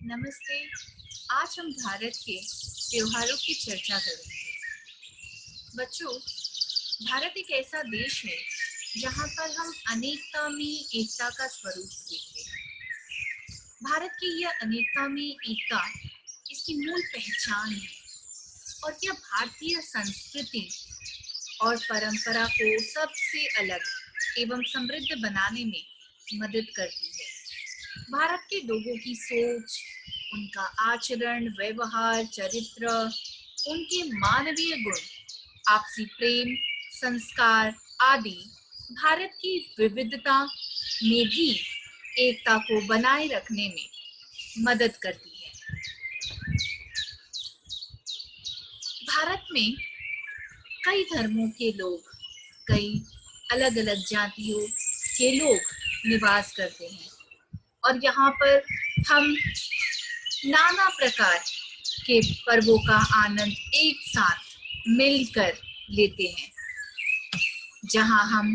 नमस्ते। आज हम भारत के त्योहारों की चर्चा करेंगे। बच्चों, भारत एक ऐसा देश है जहाँ पर हम अनेकता में एकता का स्वरूप देखते हैं। भारत की यह अनेकता में एकता इसकी मूल पहचान है और यह भारतीय संस्कृति और परंपरा को सबसे अलग एवं समृद्ध बनाने में मदद करती है। भारत के लोगों की सोच, उनका आचरण, व्यवहार, चरित्र, उनके मानवीय गुण, आपसी प्रेम, संस्कार आदि भारत की विविधता में भी एकता को बनाए रखने में मदद करती है। भारत में कई धर्मों के लोग, कई अलग अलग जातियों के लोग निवास करते हैं और यहाँ पर हम नाना प्रकार के पर्वों का आनंद एक साथ मिलकर लेते हैं, जहां हम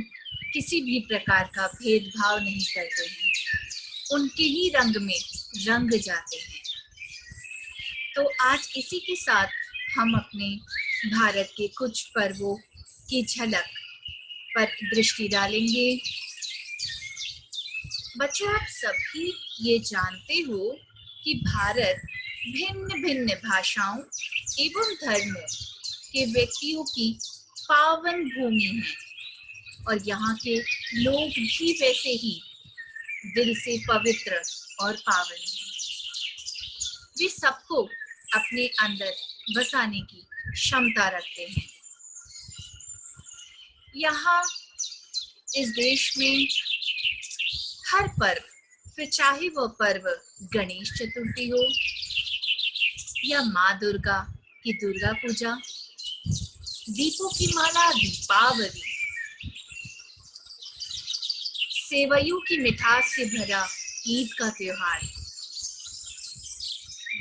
किसी भी प्रकार का भेदभाव नहीं करते हैं, उनके ही रंग में रंग जाते हैं। तो आज इसी के साथ हम अपने भारत के कुछ पर्वों की झलक पर दृष्टि डालेंगे। बच्चों, आप सभी ये जानते हो कि भारत भिन्न भिन्न भाषाओं एवं धर्मों के व्यक्तियों की पावन भूमि है और यहाँ के लोग भी वैसे ही दिल से पवित्र और पावन हैं। वे सबको अपने अंदर बसाने की क्षमता रखते हैं। यहाँ इस देश में हर पर्व, फिर चाहे वो पर्व गणेश चतुर्थी हो या माँ दुर्गा की दुर्गा पूजा, दीपों की माला दीपावली, सेवइयों की मिठास से भरा ईद का त्योहार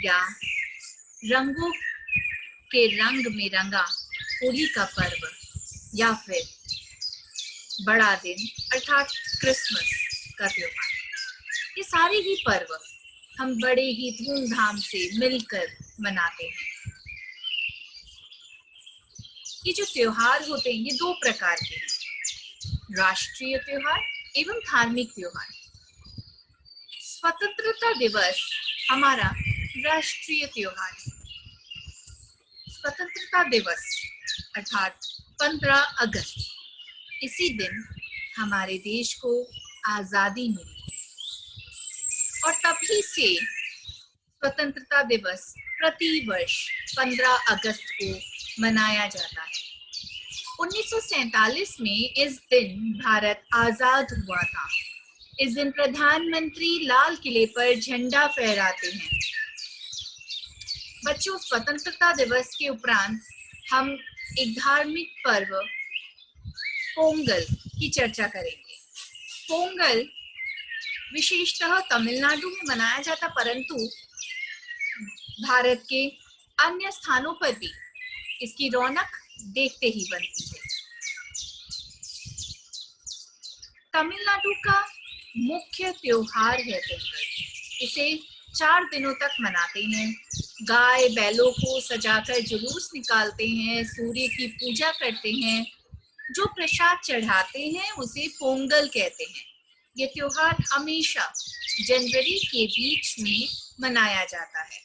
या रंगों के रंग में रंगा होली का पर्व या फिर बड़ा दिन अर्थात क्रिसमस का त्योहार, ये सारे ही पर्व हम बड़े ही धूमधाम से मिलकर मनाते हैं। ये जो त्योहार होते हैं ये दो प्रकार के हैं, राष्ट्रीय त्योहार एवं धार्मिक त्योहार। स्वतंत्रता दिवस हमारा राष्ट्रीय त्योहार है। स्वतंत्रता दिवस अर्थात 15 अगस्त, इसी दिन हमारे देश को आजादी मिली और तभी से स्वतंत्रता दिवस प्रतिवर्ष 15 अगस्त को मनाया जाता है। 1947 में इस दिन भारत आजाद हुआ था। इस दिन प्रधानमंत्री लाल किले पर झंडा फहराते हैं। बच्चों, स्वतंत्रता दिवस के उपरांत हम एक धार्मिक पर्व पोंगल की चर्चा करेंगे। पोंगल विशेषतः तमिलनाडु में मनाया जाता, परंतु भारत के अन्य स्थानों पर भी इसकी रौनक देखते ही बनती है। तमिलनाडु का मुख्य त्योहार है पोंगल। इसे 4 दिनों तक मनाते हैं। गाय बैलों को सजाकर जुलूस निकालते हैं, सूर्य की पूजा करते हैं, जो प्रसाद चढ़ाते हैं उसे पोंगल कहते हैं। ये त्योहार हमेशा जनवरी के बीच में मनाया जाता है।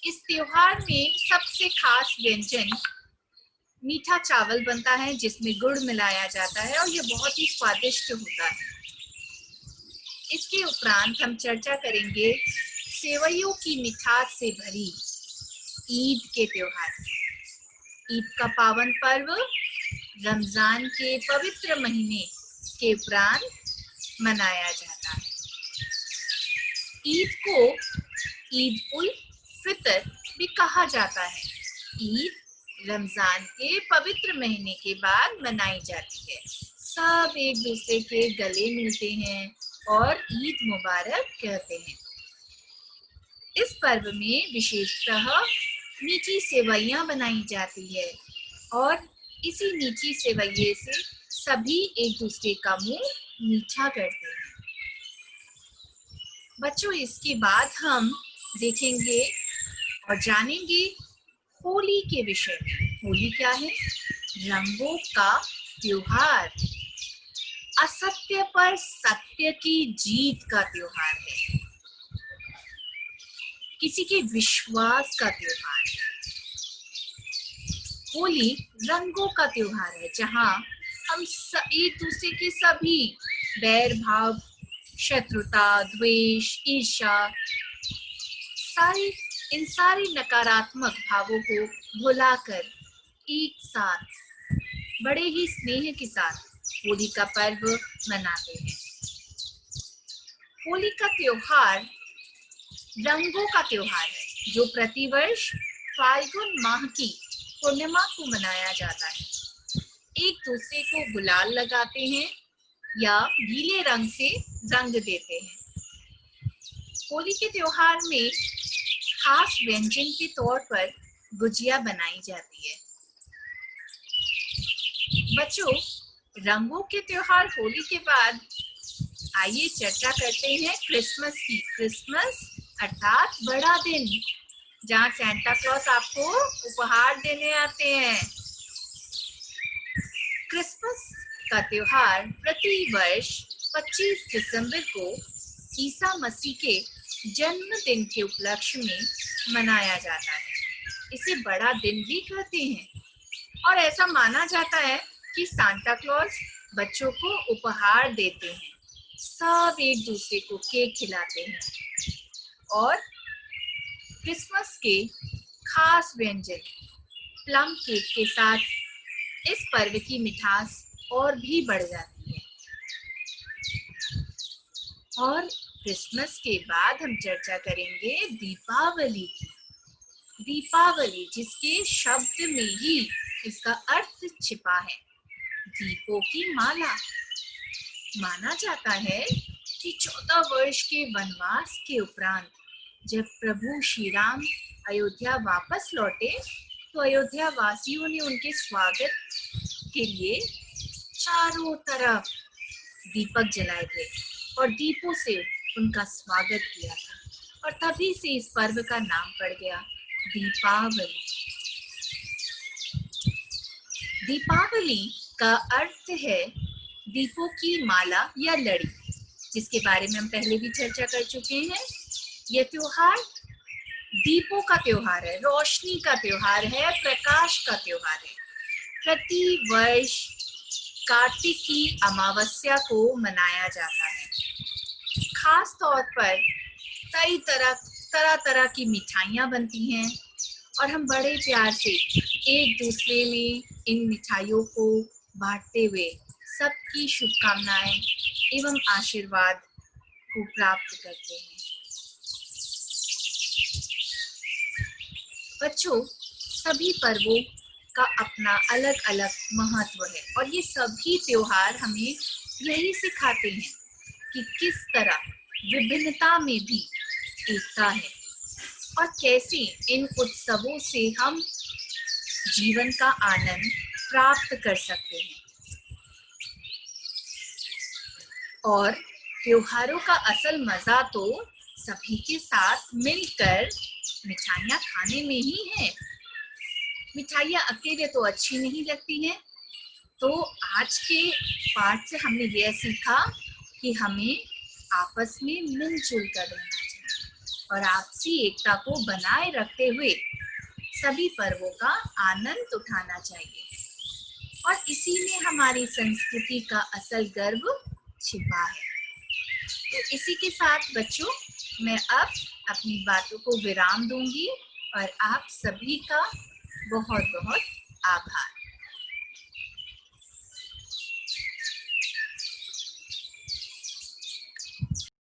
इस त्योहार में सबसे खास व्यंजन मीठा चावल बनता है जिसमें गुड़ मिलाया जाता है और यह बहुत ही स्वादिष्ट होता है। इसके उपरांत हम चर्चा करेंगे सेवइयों की मिठास से भरी ईद के त्योहार। ईद का पावन पर्व रमजान के पवित्र महीने के उपरांत मनाया जाता है। ईद को ईद उल फितर भी कहा जाता है। ईद रमजान के पवित्र महीने के बाद मनाई जाती है। सब एक दूसरे के गले मिलते हैं और ईद मुबारक कहते हैं। इस पर्व में विशेषतः मीठी सेवइयां बनाई जाती है और इसी मीठी सेवइये से सभी एक दूसरे का मुंह मीठा करते हैं। बच्चों, इसके बाद हम देखेंगे और जानेंगे होली के विषय में। होली क्या है? रंगों का त्योहार, असत्य पर सत्य की जीत का त्योहार है, किसी के विश्वास का त्योहार है। होली रंगों का त्योहार है, जहां हम एक दूसरे के सभी बैर भाव, शत्रुता, द्वेष, ईर्ष्या, सारे नकारात्मक भावों को भुलाकर एक साथ बड़े ही स्नेह के साथ होली का पर्व मनाते हैं। होली का त्योहार रंगों का त्योहार है, जो प्रतिवर्ष फाल्गुन माह की पूर्णिमा को मनाया जाता है। एक दूसरे को गुलाल लगाते हैं या गीले रंग से रंग देते हैं। होली के त्योहार में खास व्यंजन के तौर पर गुजिया बनाई जाती है। बच्चों, रंगों के त्योहार होली के बाद आइए चर्चा करते हैं क्रिसमस की। क्रिसमस अर्थात बड़ा दिन, जहाँ सैंटा क्लॉस आपको उपहार देने आते हैं। क्रिसमस का त्योहार प्रति वर्ष 25 दिसंबर को ईसा मसीह के जन्मदिन के उपलक्ष्य में मनाया जाता है। इसे बड़ा दिन भी कहते हैं और ऐसा माना जाता है कि सांता क्लॉस बच्चों को उपहार देते हैं। सब एक दूसरे को केक खिलाते हैं और क्रिसमस के खास व्यंजन प्लम केक के साथ इस पर्व की मिठास और भी बढ़ जाती है। और क्रिसमस के बाद हम चर्चा करेंगे दीपावली की। दीपावली, जिसके शब्द में ही इसका अर्थ छिपा है, दीपों की माला। माना जाता है कि 14 वर्ष के वनवास के उपरांत जब प्रभु श्री राम अयोध्या वापस लौटे, तो अयोध्या वासियों ने उनके स्वागत के लिए चारों तरफ दीपक जलाए थे और दीपों से उनका स्वागत किया था। और तभी से इस पर्व का नाम पड़ गया दीपावली। दीपावली का अर्थ है दीपों की माला या लड़ी, जिसके बारे में हम पहले भी चर्चा कर चुके हैं। यह त्योहार दीपों का त्योहार है, रोशनी का त्योहार है, प्रकाश का त्योहार है। प्रति वर्ष कार्तिक की अमावस्या को मनाया जाता है। खास तौर पर कई तरह की मिठाइयाँ बनती हैं और हम बड़े प्यार से एक दूसरे में इन मिठाइयों को बांटते हुए सबकी शुभकामनाएं एवं आशीर्वाद को प्राप्त करते हैं। बच्चों, सभी पर्वों का अपना अलग अलग महत्व है और ये सभी त्योहार हमें यही सिखाते हैं कि किस तरह विभिन्नता में भी एकता है और कैसे इन उत्सवों से हम जीवन का आनंद प्राप्त कर सकते हैं। और त्योहारों का असल मजा तो सभी के साथ मिलकर मिठाइयाँ खाने में ही है। मिठाइयाँ अकेले तो अच्छी नहीं लगती हैं, तो आज के पाठ से हमने यह सीखा कि हमें आपस में मिलजुल कर रहना चाहिए और आपसी एकता को बनाए रखते हुए सभी पर्वों का आनंद उठाना चाहिए। और इसी में हमारी संस्कृति का असल गर्व छिपा है। तो इसी के साथ बच्चों, मैं अब अपनी बातों को विराम दूंगी और आप सभी का बहुत बहुत आभार।